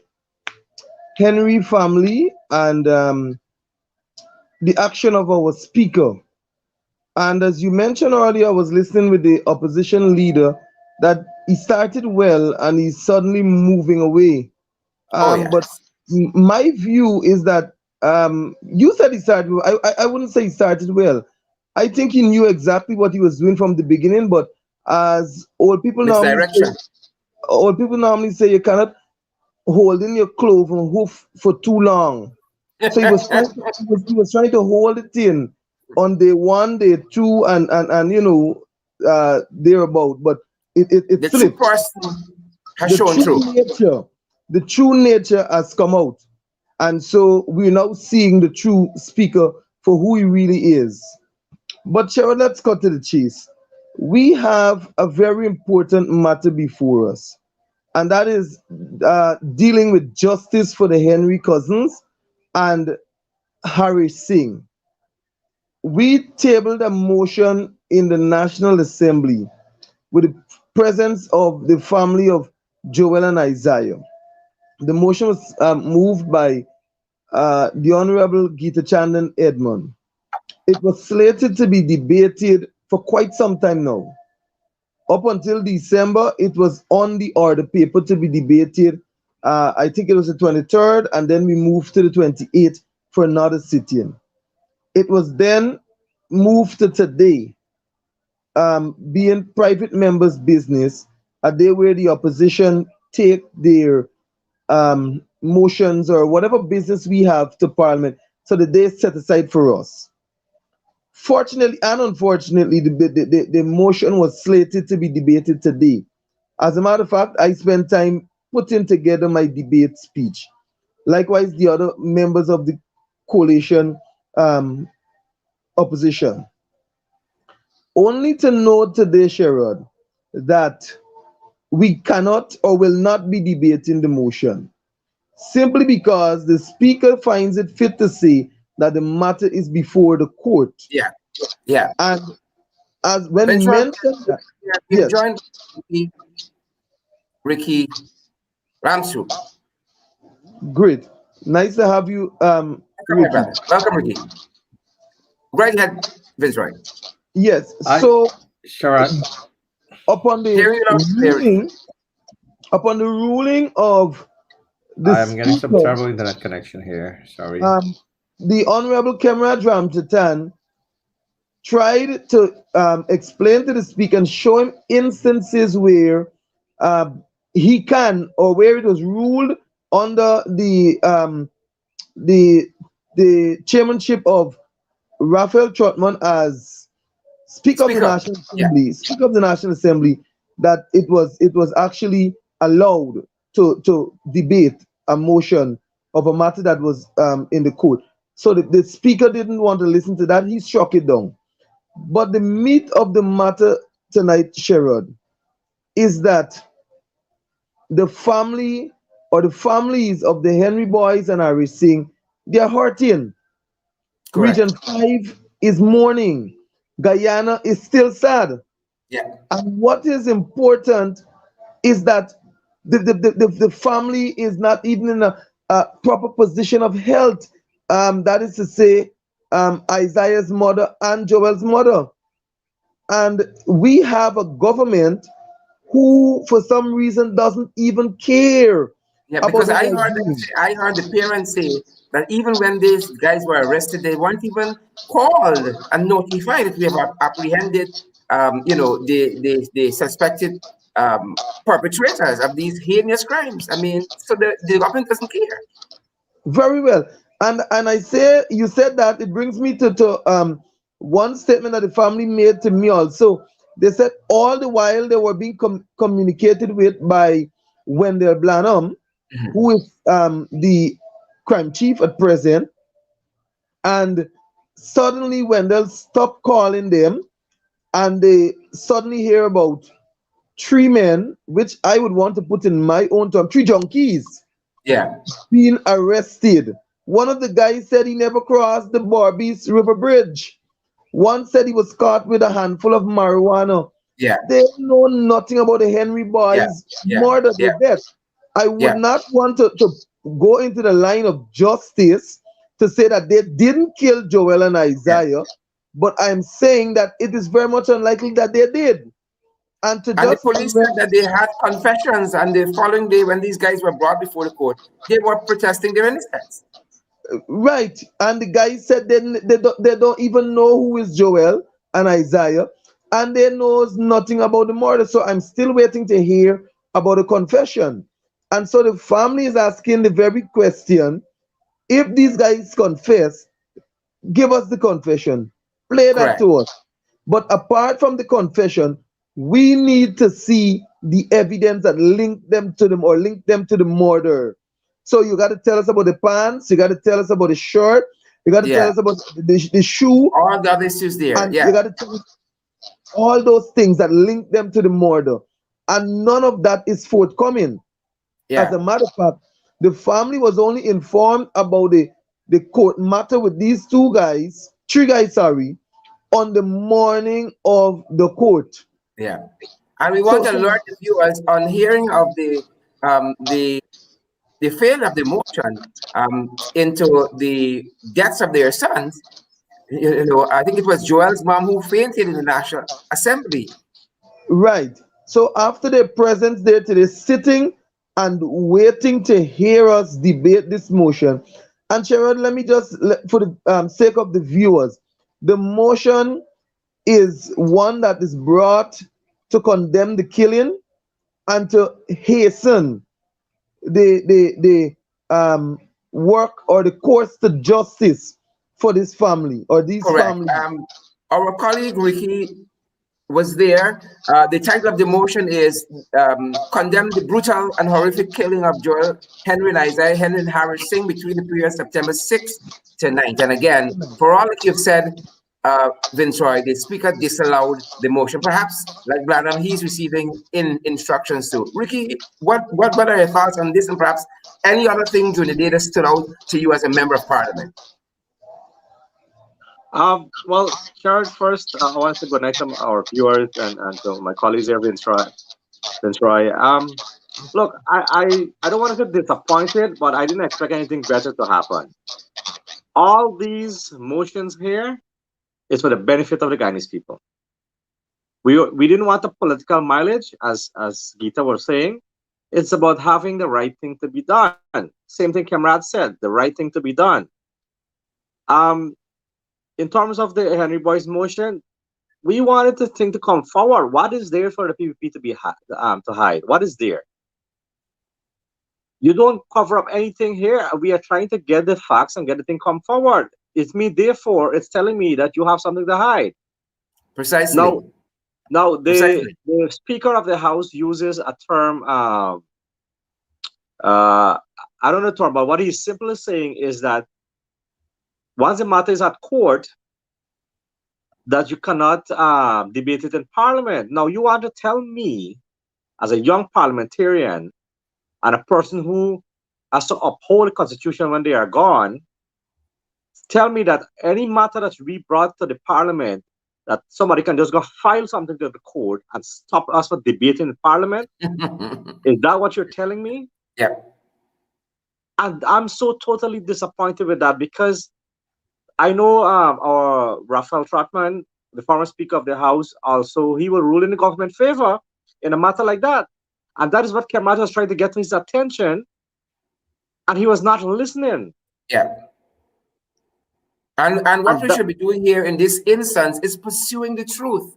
Henry family and the action of our speaker. And as you mentioned earlier, I was listening with the opposition leader that he started well and he's suddenly moving away. Yes. But my view is that you said he started well. I wouldn't say he started well. I think he knew exactly what he was doing from the beginning, but as old people normally say, you cannot hold in your cloven hoof for too long. So he was trying to hold it in on day 1, day 2, and you know, thereabout. But it the flipped. true person has shown through. The true nature has come out, and so we're now seeing the true speaker for who he really is. But Sherrod, let's cut to the chase. We have a very important matter before us, and that is dealing with justice for the Henry cousins and Harry Singh. We tabled a motion in the National Assembly with the presence of the family of Joel and Isaiah. The motion was moved by the Honorable 𝐓𝐡𝐞 𝐑𝐢𝐧𝐠. It was slated to be debated for quite some time now. Up until December, it was on the order paper to be debated. I think it was the 23rd, and then we moved to the 28th for another sitting. It was then moved to today, being private members' business, a day where the opposition take their motions or whatever business we have to Parliament, so the day is set aside for us. Fortunately and unfortunately, the motion was slated to be debated today. As a matter of fact, I spent time putting together my debate speech. Likewise, the other members of the coalition opposition. Only to note today, Sherrod, that we cannot or will not be debating the motion, simply because the speaker finds it fit to say that the matter is before the court. Yeah. And as when he mentioned, you joined Ricky Ramsu. Great, nice to have you, Ricky. Welcome, Ricky. Right ahead, Viceroy. Yes. So, Sherrod, upon the ruling of the I'm getting some terrible internet connection here. Sorry. The Honorable 𝐓𝐡𝐞 𝑑𝐢𝐧𝐠 tried to explain to the speaker and show him instances where he can, or where it was ruled under the chairmanship of Raphael Trotman as Speaker of the National Assembly, Speaker of the National Assembly, that it was actually allowed to debate a motion of a matter that was in the court. So the speaker didn't want to listen to that. He struck it down. But the meat of the matter tonight, Sherrod, is that the family or the families of the Henry boys and Harry Singh, they're hurting. Correct. Region 5 is mourning. Guyana is still sad. Yeah. And what is important is that the family is not even in a proper position of health. That is to say, Isaiah's mother and Joel's mother. And we have a government who, for some reason, doesn't even care. Yeah, because I heard the parents say that even when these guys were arrested, they weren't even called and notified that we have apprehended, the suspected perpetrators of these heinous crimes. I mean, so the government doesn't care. Very well. And I say, you said that, it brings me to one statement that the family made to me also. They said all the while they were being communicated with by Wendell Blanham, who is the crime chief at present, and suddenly Wendell stopped calling them, and they suddenly hear about 3 men, which I would want to put in my own term, 3 junkies, being arrested. One of the guys said he never crossed the Barbies River Bridge. One said he was caught with a handful of marijuana. Yeah. They know nothing about the Henry boys murder, the death. I would not want to go into the line of justice to say that they didn't kill Joel and Isaiah, but I'm saying that it is very much unlikely that they did. And the police said that they had confessions, and the following day when these guys were brought before the court, they were protesting their innocence. Right, and the guy said they don't even know who is Joel and Isaiah, and they knows nothing about the murder. So I'm still waiting to hear about a confession. And so the family is asking the very question: if these guys confess, give us the confession, play that to us. But apart from the confession, we need to see the evidence that link them to them or link them to the murder. So you got to tell us about the pants, you got to tell us about the shirt, you got to tell us about the shoe. All the other issues there. And you got to tell us all those things that link them to the murder. And none of that is forthcoming. As a matter of fact, the family was only informed about the court matter with these 3 guys, on the morning of the court. Yeah. And we want to alert the viewers on hearing of the failure of the motion into the deaths of their sons. I think it was Joel's mom who fainted in the National Assembly. Right. So after their presence there today, sitting and waiting to hear us debate this motion. And Sherrod, let me just, for the sake of the viewers, the motion is one that is brought to condemn the killing and to hasten the work or the course to justice for this family or these families. Our colleague Ricky was there. The title of the motion is condemn the brutal and horrific killing of Joel Henry and Isaiah Henry and Harry Singh between the period September 6th to 9th. And again, for all that you've said, Vince Roy, the speaker disallowed the motion. Perhaps, like Branham, he's receiving instructions too. Ricky, what are your thoughts on this, and perhaps any other thing during the day that stood out to you as a member of Parliament? Well, Sherrod, first, I want to say good night to our viewers and to my colleagues here, Vince Roy. Look, I don't want to get disappointed, but I didn't expect anything better to happen. All these motions here is for the benefit of the Guyanese people. We didn't want the political mileage, as Gita was saying. It's about having the right thing to be done. Same thing Kamrad said, the right thing to be done. in terms of the Henry Boyce motion, we wanted the thing to come forward. What is there for the PPP to be to hide? What is there? You don't cover up anything here. We are trying to get the facts and get the thing come forward. It's me, therefore, it's telling me that you have something to hide. Precisely. Now Precisely. the Speaker of the House uses a term, I don't know the term, but what he's simply saying is that once the matter is at court, that you cannot debate it in Parliament. Now, you want to tell me, as a young parliamentarian and a person who has to uphold the Constitution when they are gone, tell me that any matter that we brought to the Parliament, that somebody can just go file something to the court and stop us from debating in Parliament? Is that what you're telling me? Yeah. And I'm so totally disappointed with that, because I know our Raphael Trotman, the former Speaker of the House, also, he will rule in the government favor in a matter like that. And that is what Kemal was trying to get his attention, and he was not listening. Yeah. And what we should be doing here in this instance is pursuing the truth.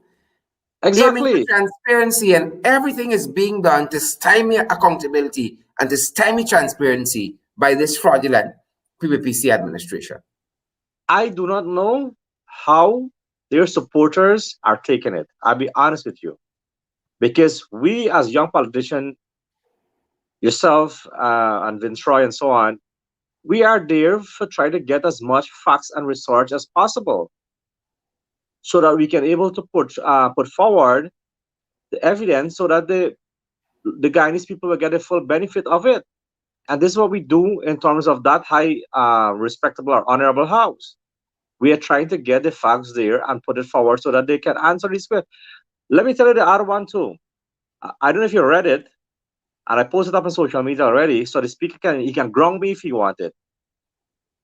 Exactly. Aiming for transparency, and everything is being done to stymie accountability and to stymie transparency by this fraudulent PPPC administration. I do not know how their supporters are taking it. I'll be honest with you. Because we, as young politicians, yourself and Vince Roy and so on, we are there for trying to get as much facts and research as possible, so that we can able to put forward the evidence, so that the Guyanese people will get the full benefit of it. And this is what we do in terms of that high, respectable or honorable house. We are trying to get the facts there and put it forward so that they can answer these questions. Let me tell you the other one too. I don't know if you read it, and I posted up on social media already, so the speaker can ground me if he wanted.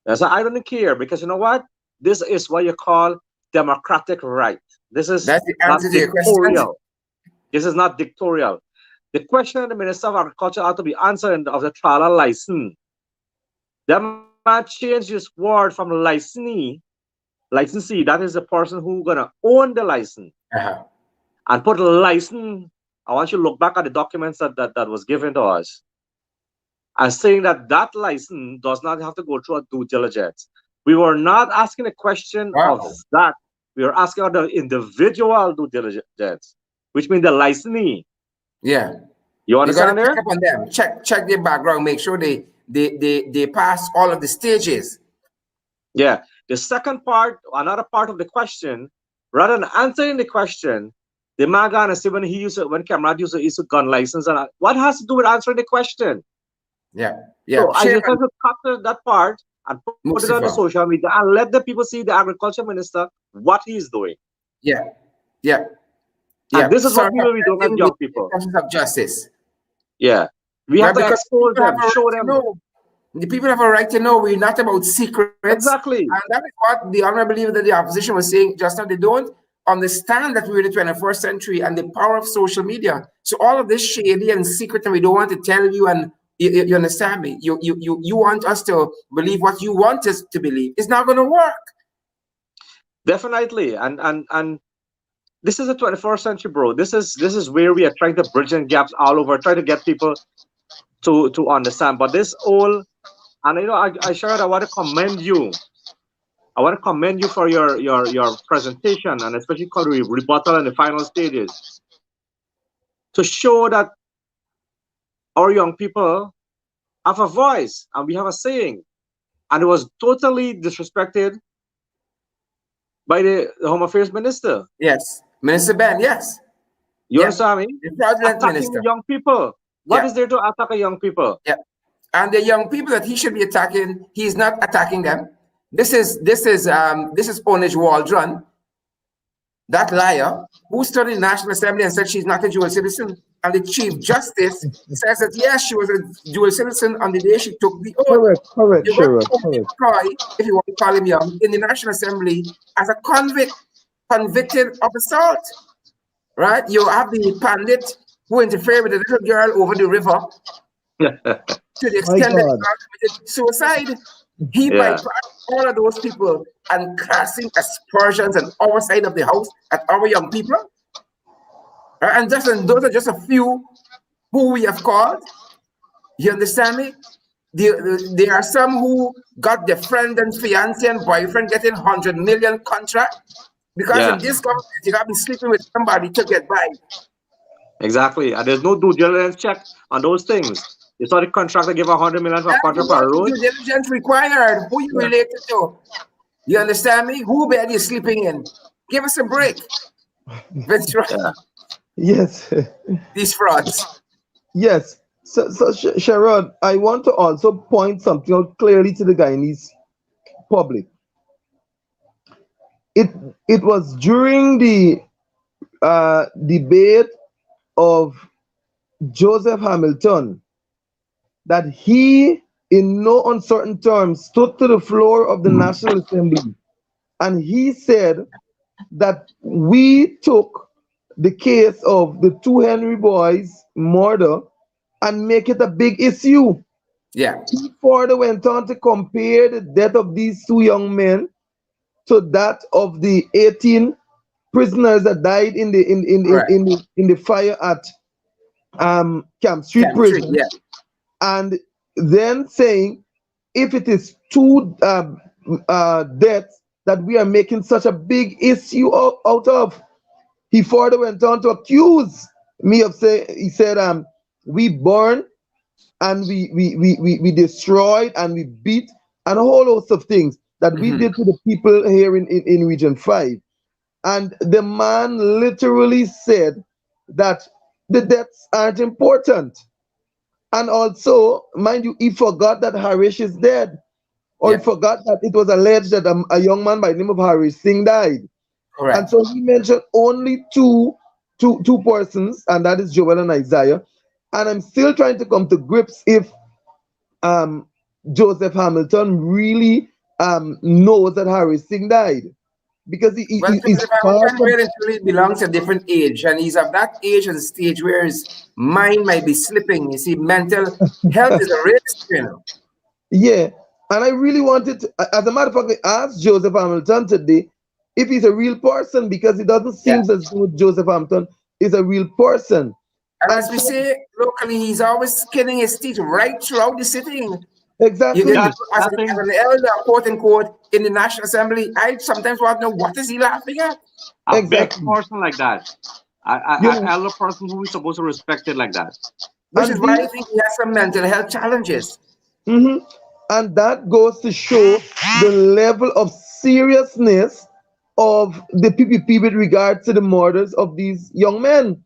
And so I don't care, because you know what? This is what you call democratic right. This is That's the not answer to your question. dictatorial. This is not dictatorial. The question of the Minister of Agriculture ought to be answered of the trial license. Them might change this word from licensee, that is the person who's gonna own the license, and put a license. I want you to look back at the documents that was given to us, and saying that that license does not have to go through a due diligence. We were not asking a question of that. We were asking of the individual due diligence, which means the licensee. Yeah. You understand there? Check up on them. Check their background. Make sure they pass all of the stages. Yeah. The second part, another part of the question, rather than answering the question, the man gonna say when Cameron used a gun license, and what has to do with answering the question? Yeah. Yeah. So I just have to capture that part and put it on the social media and let the people see the agriculture minister what he's doing. Yeah. Yeah. And this is what we will be doing as young people. Of justice. Yeah. We have to expose them, show them. The people have a right to know. We're not about secrets. Exactly. And that is what the honorable leader that the opposition was saying just now. They don't understand that we're in the 21st century and the power of social media. So all of this shady and secret, and we don't want to tell you, and you understand me? You want us to believe what you want us to believe. It's not going to work. Definitely. And this is the 21st century, bro. This is where we are trying to bridge in gaps all over, try to get people to understand. But this all, and you know, I want to commend you. I want to commend you for your presentation, and especially called the rebuttal in the final stages, to show that our young people have a voice and we have a saying. And it was totally disrespected by the Home Affairs Minister. Yes. Minister Ben, yes. You understand me? The President attacking Minister. Young people. What is there to attack a young people? Yeah. And the young people that he should be attacking, he's not attacking them. This is Onage Waldron, that liar, who stood in the National Assembly and said she's not a dual citizen. And the Chief Justice says that yes, she was a dual citizen on the day she took the oath. Correct. If you want to call him young, in the National Assembly as a convicted of assault. Right? You have the pandit who interfered with a little girl over the river to the extent that he committed suicide. He Yeah. bypassed all of those people and casting aspersions on our side of the house at our young people. And those are just a few who we have called. You understand me? There are some who got their friend and fiance and boyfriend getting 100 million contract because in this government you got to be sleeping with somebody to get by. Exactly. And there's no due diligence check on those things. You saw the contractor give 100 million for a contract for a road. Due diligence required. Who you related to? You understand me? Who bed you sleeping in? Give us a break. That's right. Yeah. Yes. These frauds. Yes. So Sherrod, I want to also point something out clearly to the Guyanese public. It was during the debate of Joseph Hamilton that he, in no uncertain terms, stood to the floor of the National Assembly and he said that we took the case of the two Henry boys murder and make it a big issue. Yeah. He further went on to compare the death of these two young men to that of the 18 prisoners that died in the fire at Camp Street Prison. Yeah. And then saying, if it is two deaths that we are making such a big issue out of, he further went on to accuse me of he said, we burned and we destroyed and we beat and a whole host of things that we did to the people here in Region 5. And the man literally said that the deaths aren't important. And also, mind you, he forgot that Harish is dead. Or he forgot that it was alleged that a young man by the name of Harish Singh died. Correct. And so he mentioned only two persons, and that is Joel and Isaiah. And I'm still trying to come to grips if Joseph Hamilton really knows that Harish Singh died. Because he's really belongs to a different age, and he's of that age and stage where his mind might be slipping. You see, mental health is a risk, you know. Yeah, and I really wanted to, as a matter of fact, I asked Joseph Hamilton today if he's a real person, because it doesn't seem as though Joseph Hamilton is a real person. And as we say locally, he's always skinning his teeth right throughout the sitting. Exactly. As an elder, quote unquote, in the National Assembly, I sometimes want to know what is he laughing at. A big person like that. An elder person who is supposed to respect it like that. Which is why I think he has some mental health challenges. And that goes to show the level of seriousness of the PPP with regard to the murders of these young men.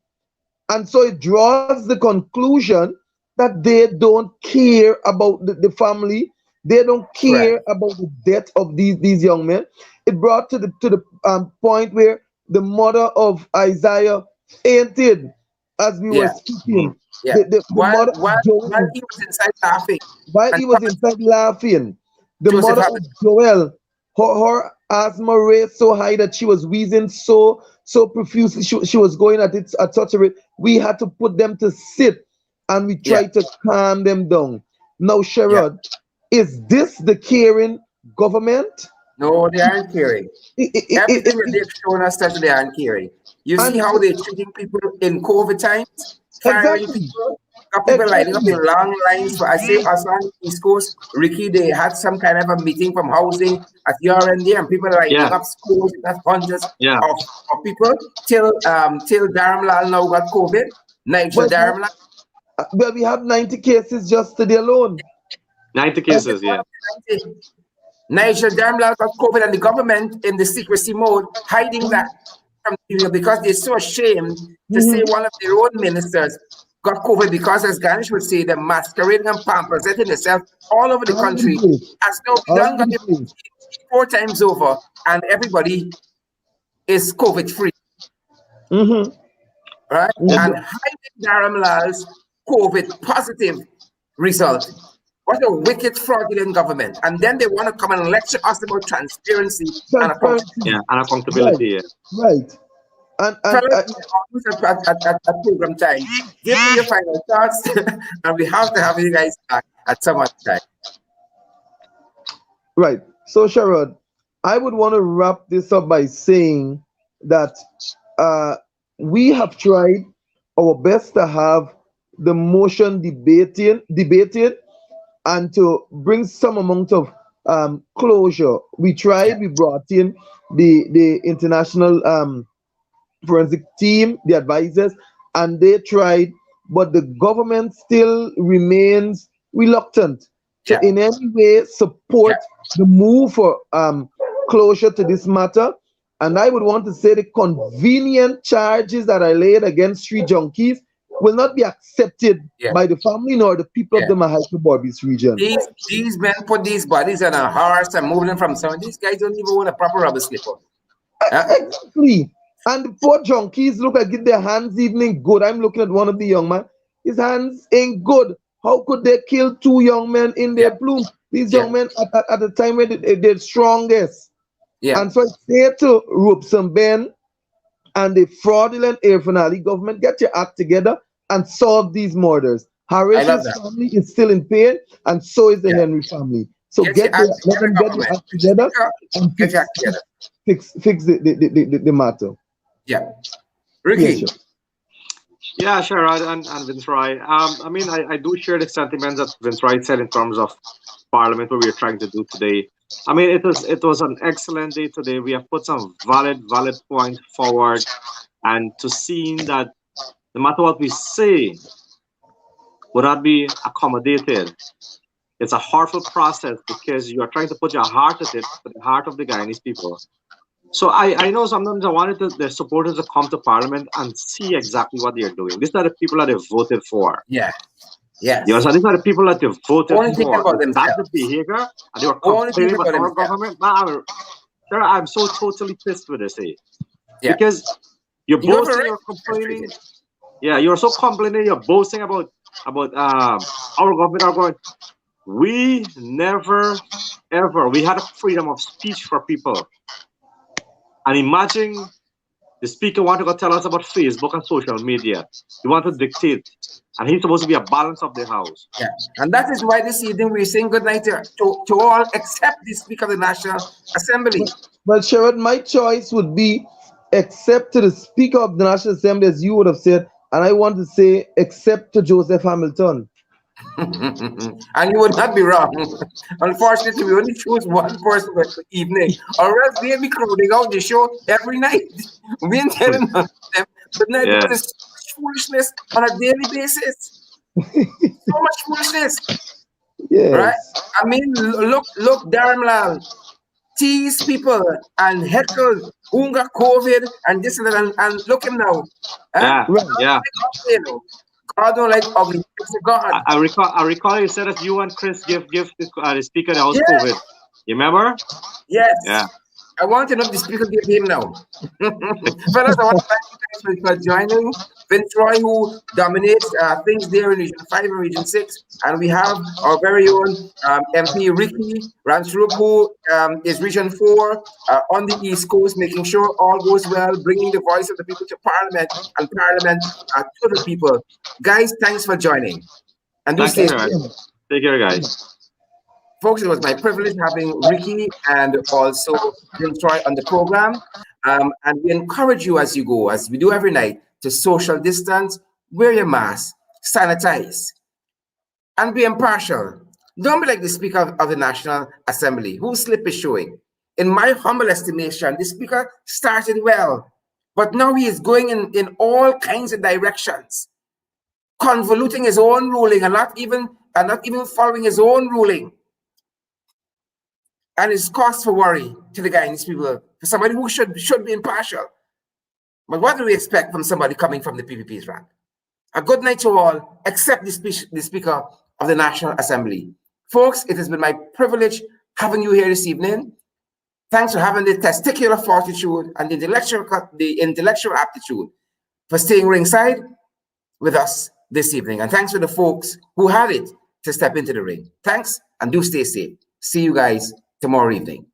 And so it draws the conclusion that they don't care about the family. They don't care about the death of these young men. It brought to the point where the mother of Isaiah fainted as we were speaking. While he was inside laughing. While he was inside laughing, the mother of Joel, her asthma rate so high that she was wheezing so profusely. She was going at such a rate. We had to put them to sit. And we try to calm them down. Now, Sherrod, is this the caring government? No, they aren't caring. Everything that they've shown us that they aren't caring. You see how they're treating people in COVID times? Firing people. Got people lining up in long lines. I say us on East Coast, Ricky, they had some kind of a meeting from housing at your end there, and people lining up schools, that's hundreds of people till Dharamlal now got COVID. Nigel Dharamlal. Well, we have 90 cases just today alone. 90 cases, Nigel Dharamlal got COVID, and the government in the secrecy mode hiding that from people because they're so ashamed to say one of their own ministers got COVID, because, as Ganesh would say, they're masquerading and pamphleting themselves all over the country as though we done got it 4 times over and everybody is COVID free. Right? And hiding Dharamlal's COVID positive result. What a wicked, fraudulent government. And then they want to come and lecture us about transparency and accountability. Right. And at program time, give me your final thoughts, and we have to have you guys back at some other time. Right. So, Sherrod, I would want to wrap this up by saying that we have tried our best to have the motion debated and to bring some amount of closure. We tried, we brought in the international forensic team, the advisors, and they tried, but the government still remains reluctant to in any way support the move for closure to this matter. And I would want to say the convenient charges that are laid against street junkies will not be accepted by the family nor the people of the Mahaifa-Borbis region. These men put these bodies on a horse and move them from some. These guys don't even want a proper rubber slipper. Exactly. And the poor junkies look like their hands even ain't good. I'm looking at one of the young men. His hands ain't good. How could they kill two young men in their plume? These young men at the time when they're strongest. And so I say to Robeson Ben and the fraudulent Air Finale government, get your act together and solve these murders. Harris's family is still in pain, and so is the Henry family. So let them get their act together and fix the matter. Ricky. Yeah, Sherrod and Viceroy. I mean, I do share the sentiments that Viceroy said in terms of Parliament, what we are trying to do today. I mean, it was an excellent day today. We have put some valid points forward, and to see that no matter what we say would not be accommodated. It's a hurtful process because you are trying to put your heart at it, for the heart of the Guyanese people. So I know sometimes I wanted the supporters to come to Parliament and see exactly what they're doing. These are the people that they voted for. Yes. You know, so these are the people that they voted Only for. about That's the behavior, and they were complaining about our government. I'm so totally pissed with this, because you're boasting, you're complaining. Yeah, you're so complaining, you're boasting about our government, our government. We never, ever, we had a freedom of speech for people. And imagine the speaker want to go tell us about Facebook and social media. He want to dictate. And he's supposed to be a balance of the house. Yeah. And that is why this evening we're saying good night to all except the Speaker of the National Assembly. But Sherrod, my choice would be except to the Speaker of the National Assembly, as you would have said, and I want to say except to Joseph Hamilton. And you would not be wrong. Unfortunately, we only choose one person for the evening, or else they'll be crowding out the show every night. We ain't telling them, but now this foolishness on a daily basis. So much foolishness. Right? I mean, look, Dharamlal tease people and heckle who got COVID and this and that, and look him now. God don't like ugly. God. I recall you said that you and Chris give the speaker the house COVID. You remember? Yes. Yeah. I want to know if the speaker gave him now. Fellas, I want to thank you guys for joining. Viceroy, who dominates things there in Region 5 and Region 6. And we have our very own MP Ricky Ransrup, who is Region 4 on the East Coast, making sure all goes well, bringing the voice of the people to Parliament and Parliament to the people. Guys, thanks for joining. And do stay safe. Take care, guys. Folks, it was my privilege having Ricky and also Troy on the program. And we encourage you as you go, as we do every night, to social distance, wear your mask, sanitize, and be impartial. Don't be like the Speaker of the National Assembly, whose slip is showing. In my humble estimation, the Speaker started well, but now he is going in all kinds of directions, convoluting his own ruling and not even following his own ruling. And it's cause for worry to the Guyanese people, for somebody who should be impartial. But what do we expect from somebody coming from the PPP's rank? A good night to all, except the Speaker of the National Assembly. Folks, it has been my privilege having you here this evening. Thanks for having the testicular fortitude and the intellectual aptitude for staying ringside with us this evening. And thanks for the folks who had it to step into the ring. Thanks, and do stay safe. See you guys tomorrow evening.